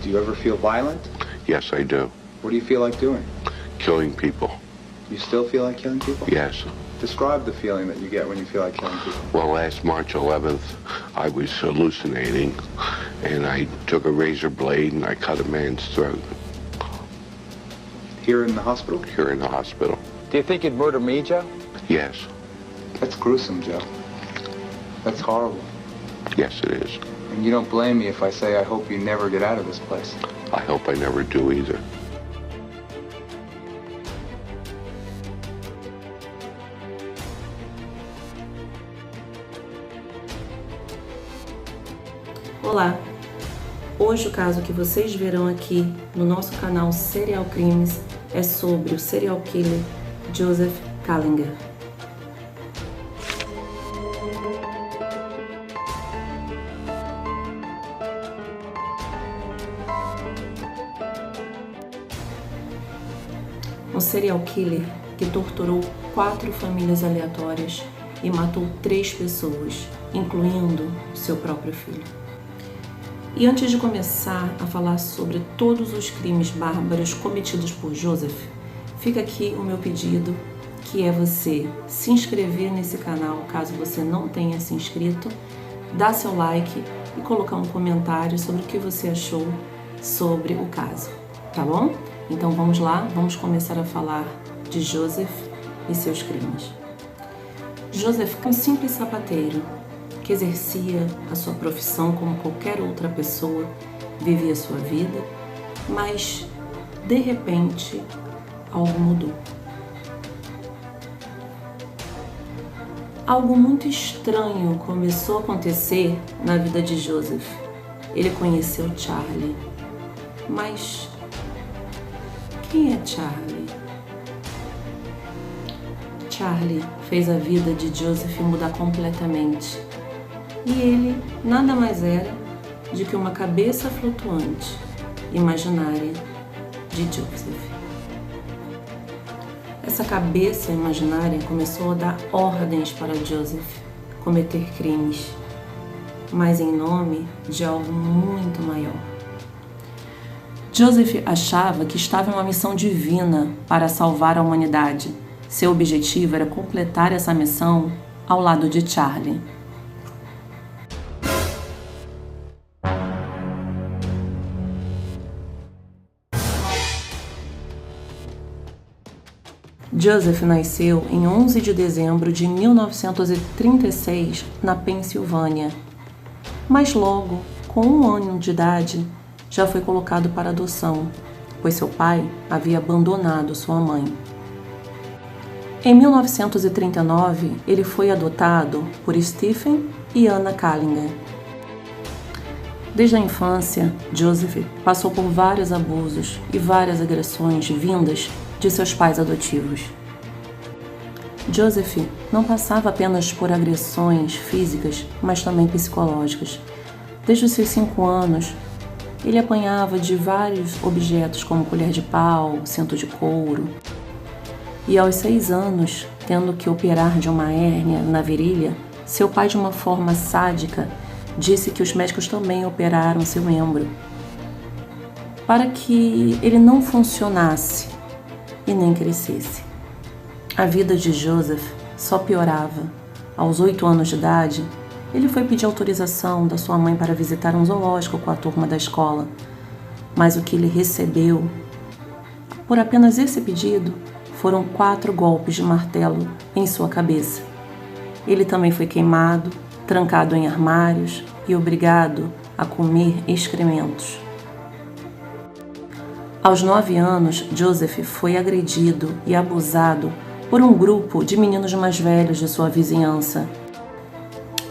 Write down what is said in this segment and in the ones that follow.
Do you ever feel violent? Yes, I do. What do you feel like doing? Killing people. You still feel like killing people? Yes. Describe the feeling that you get when you feel like killing people. Well, last March 11th, I was hallucinating, and I took a razor blade and I cut a man's throat. Here in the hospital? Here in the hospital. Do you think you'd murder me, Joe? Yes. That's gruesome, Joe. That's horrible. Yes, it is. And you don't blame me if I say I hope you never get out of this place. I hope I never do either. Olá! Hoje o caso que vocês verão aqui no nosso canal Serial Crimes é sobre o serial killer Joseph Kallinger. Um serial killer que torturou 4 famílias aleatórias e matou 3 pessoas, incluindo seu próprio filho. E antes de começar a falar sobre todos os crimes bárbaros cometidos por Joseph, fica aqui o meu pedido, que é você se inscrever nesse canal, caso você não tenha se inscrito, dar seu like e colocar um comentário sobre o que você achou sobre o caso, tá bom? Então vamos lá, vamos começar a falar de Joseph e seus crimes. Joseph é um simples sapateiro que exercia a sua profissão como qualquer outra pessoa, vivia sua vida, mas de repente algo mudou. Algo muito estranho começou a acontecer na vida de Joseph. Ele conheceu Charlie, mas quem é Charlie? Charlie fez a vida de Joseph mudar completamente. E ele nada mais era do que uma cabeça flutuante, imaginária, de Joseph. Essa cabeça imaginária começou a dar ordens para Joseph cometer crimes, mas em nome de algo muito maior. Joseph achava que estava em uma missão divina para salvar a humanidade. Seu objetivo era completar essa missão ao lado de Charlie. Joseph nasceu em 11 de dezembro de 1936 na Pensilvânia, mas logo, com 1 ano de idade, já foi colocado para adoção, pois seu pai havia abandonado sua mãe. Em 1939, ele foi adotado por Stephen e Anna Kallinger. Desde a infância, Joseph passou por vários abusos e várias agressões vindas de seus pais adotivos. Joseph não passava apenas por agressões físicas, mas também psicológicas. Desde os seus 5 anos, ele apanhava de vários objetos como colher de pau, cinto de couro. E aos 6 anos, tendo que operar de uma hérnia na virilha, seu pai, de uma forma sádica, disse que os médicos também operaram seu membro, para que ele não funcionasse e nem crescesse. A vida de Joseph só piorava. Aos 8 anos de idade, ele foi pedir autorização da sua mãe para visitar um zoológico com a turma da escola, mas o que ele recebeu, por apenas esse pedido, foram 4 golpes de martelo em sua cabeça. Ele também foi queimado, trancado em armários e obrigado a comer excrementos. Aos 9 anos, Joseph foi agredido e abusado por um grupo de meninos mais velhos de sua vizinhança.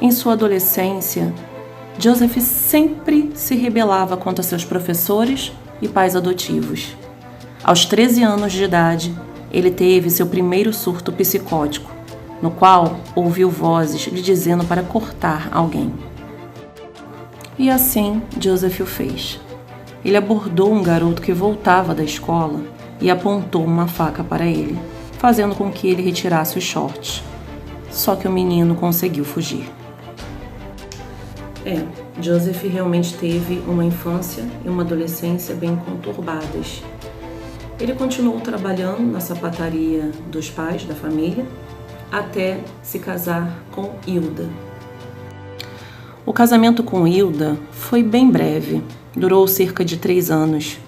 Em sua adolescência, Joseph sempre se rebelava contra seus professores e pais adotivos. Aos 13 anos de idade, ele teve seu primeiro surto psicótico, no qual ouviu vozes lhe dizendo para cortar alguém. E assim, Joseph o fez. Ele abordou um garoto que voltava da escola e apontou uma faca para ele, fazendo com que ele retirasse os shorts. Só que o menino conseguiu fugir. Joseph realmente teve uma infância e uma adolescência bem conturbadas. Ele continuou trabalhando na sapataria dos pais da família até se casar com Hilda. O casamento com Hilda foi bem breve, durou cerca de 3 anos.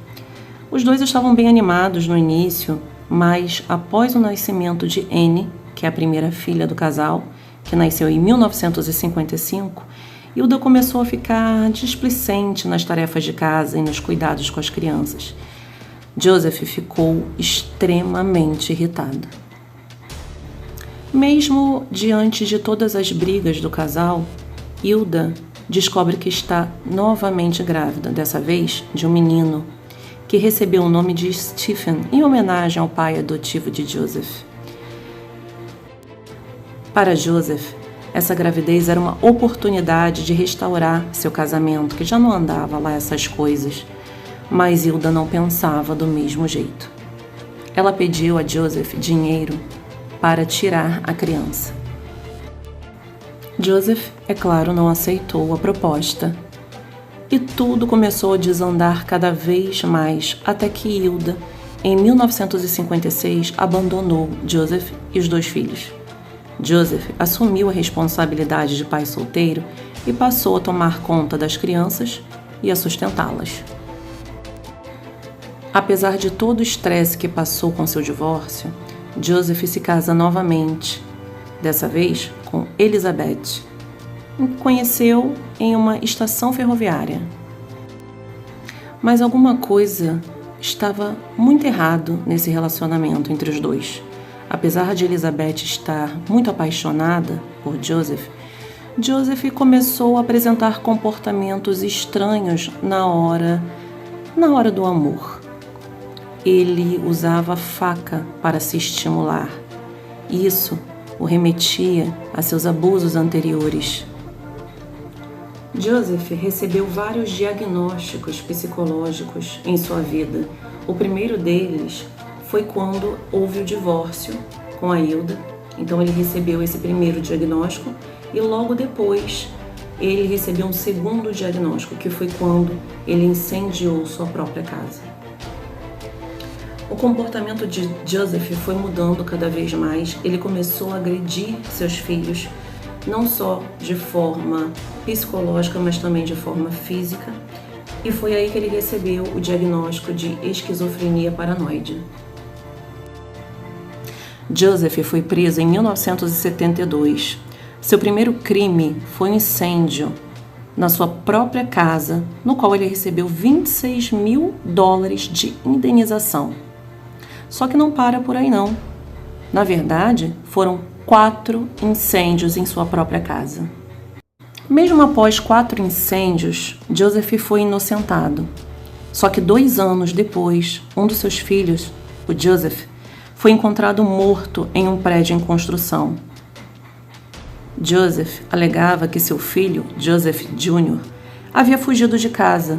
Os dois estavam bem animados no início, mas após o nascimento de Anne, que é a primeira filha do casal, que nasceu em 1955, Hilda começou a ficar displicente nas tarefas de casa e nos cuidados com as crianças. Joseph ficou extremamente irritado. Mesmo diante de todas as brigas do casal, Hilda descobre que está novamente grávida, dessa vez de um menino, que recebeu o nome de Stephen em homenagem ao pai adotivo de Joseph. Para Joseph, essa gravidez era uma oportunidade de restaurar seu casamento, que já não andava lá essas coisas, mas Hilda não pensava do mesmo jeito. Ela pediu a Joseph dinheiro para tirar a criança. Joseph, é claro, não aceitou a proposta. E tudo começou a desandar cada vez mais, até que Hilda, em 1956, abandonou Joseph e os 2 filhos. Joseph assumiu a responsabilidade de pai solteiro e passou a tomar conta das crianças e a sustentá-las. Apesar de todo o estresse que passou com seu divórcio, Joseph se casa novamente, dessa vez com Elizabeth, que conheceu em uma estação ferroviária. Mas alguma coisa estava muito errado nesse relacionamento entre os dois. Apesar de Elizabeth estar muito apaixonada por Joseph, Joseph começou a apresentar comportamentos estranhos na hora do amor. Ele usava faca para se estimular. Isso o remetia a seus abusos anteriores. Joseph recebeu vários diagnósticos psicológicos em sua vida. O primeiro deles foi quando houve o divórcio com a Hilda. Então ele recebeu esse primeiro diagnóstico e logo depois ele recebeu um segundo diagnóstico, que foi quando ele incendiou sua própria casa. O comportamento de Joseph foi mudando cada vez mais. Ele começou a agredir seus filhos, não só de forma psicológica, mas também de forma física. E foi aí que ele recebeu o diagnóstico de esquizofrenia paranoide. Joseph foi preso em 1972. Seu primeiro crime foi um incêndio na sua própria casa, no qual ele recebeu $26 mil de indenização. Só que não para por aí não. Na verdade, foram 4 incêndios em sua própria casa. Mesmo após 4 incêndios, Joseph foi inocentado. Só que 2 anos depois, um dos seus filhos, o Joseph, foi encontrado morto em um prédio em construção. Joseph alegava que seu filho, Joseph Jr., havia fugido de casa,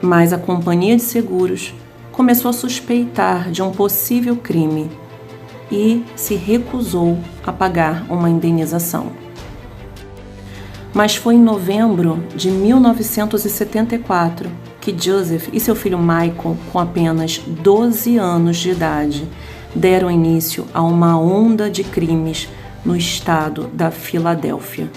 mas a companhia de seguros começou a suspeitar de um possível crime e se recusou a pagar uma indenização. Mas foi em novembro de 1974 que Joseph e seu filho Michael, com apenas 12 anos de idade, deram início a uma onda de crimes no estado da Filadélfia.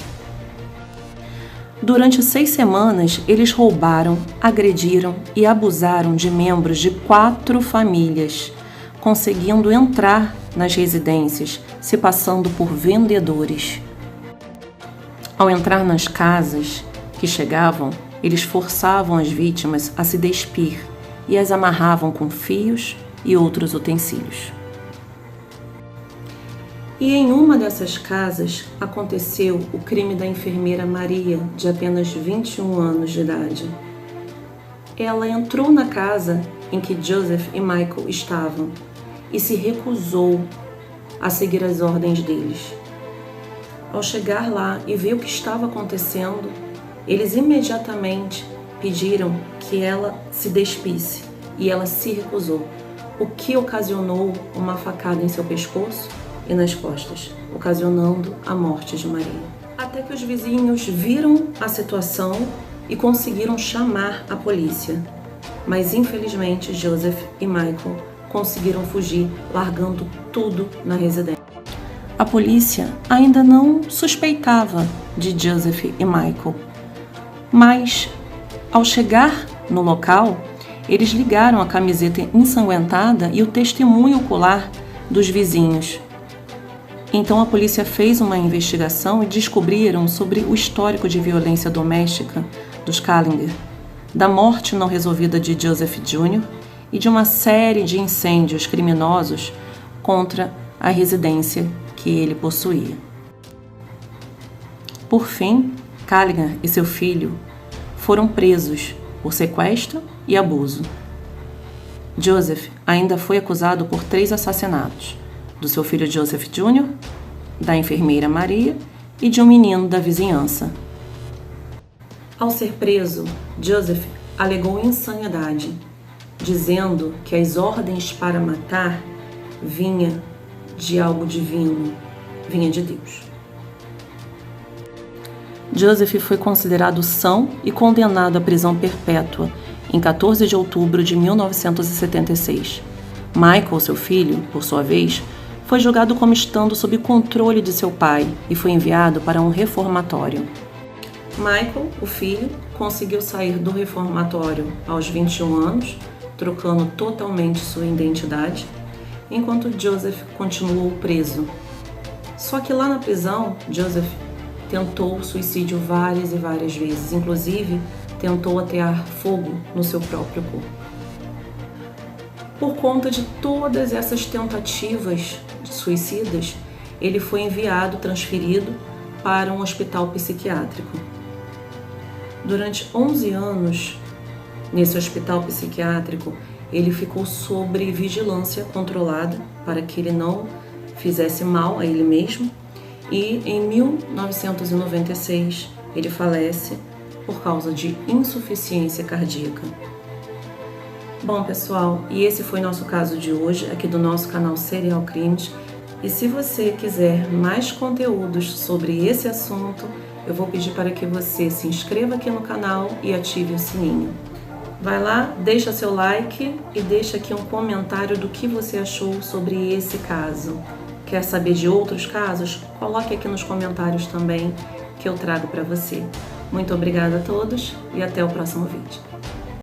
Durante 6 semanas, eles roubaram, agrediram e abusaram de membros de 4 famílias, conseguindo entrar nas residências, se passando por vendedores. Ao entrar nas casas que chegavam, eles forçavam as vítimas a se despir e as amarravam com fios e outros utensílios. E em uma dessas casas aconteceu o crime da enfermeira Maria, de apenas 21 anos de idade. Ela entrou na casa em que Joseph e Michael estavam e se recusou a seguir as ordens deles. Ao chegar lá e ver o que estava acontecendo, eles imediatamente pediram que ela se despisse e ela se recusou, o que ocasionou uma facada em seu pescoço e nas costas, ocasionando a morte de Maria. Até que os vizinhos viram a situação e conseguiram chamar a polícia. Mas infelizmente Joseph e Michael conseguiram fugir, largando tudo na residência. A polícia ainda não suspeitava de Joseph e Michael, mas ao chegar no local, eles ligaram a camiseta ensanguentada e o testemunho ocular dos vizinhos. Então a polícia fez uma investigação e descobriram sobre o histórico de violência doméstica dos Kallinger, da morte não resolvida de Joseph Jr. e de uma série de incêndios criminosos contra a residência que ele possuía. Por fim, Kallinger e seu filho foram presos por sequestro e abuso. Joseph ainda foi acusado por 3 assassinatos: do seu filho Joseph Jr., da enfermeira Maria e de um menino da vizinhança. Ao ser preso, Joseph alegou insanidade, dizendo que as ordens para matar vinha de algo divino, vinha de Deus. Joseph foi considerado são e condenado à prisão perpétua em 14 de outubro de 1976. Michael, seu filho, por sua vez, foi julgado como estando sob controle de seu pai e foi enviado para um reformatório. Michael, o filho, conseguiu sair do reformatório aos 21 anos, trocando totalmente sua identidade, enquanto Joseph continuou preso. Só que lá na prisão, Joseph tentou suicídio várias e várias vezes, inclusive tentou atear fogo no seu próprio corpo. Por conta de todas essas tentativas suicidas, ele foi transferido para um hospital psiquiátrico. Durante 11 anos, nesse hospital psiquiátrico, ele ficou sob vigilância controlada para que ele não fizesse mal a ele mesmo, e em 1996 ele falece por causa de insuficiência cardíaca. Bom, pessoal, e esse foi nosso caso de hoje, aqui do nosso canal Serial Crimes. E se você quiser mais conteúdos sobre esse assunto, eu vou pedir para que você se inscreva aqui no canal e ative o sininho. Vai lá, deixa seu like e deixa aqui um comentário do que você achou sobre esse caso. Quer saber de outros casos? Coloque aqui nos comentários também, que eu trago para você. Muito obrigada a todos e até o próximo vídeo.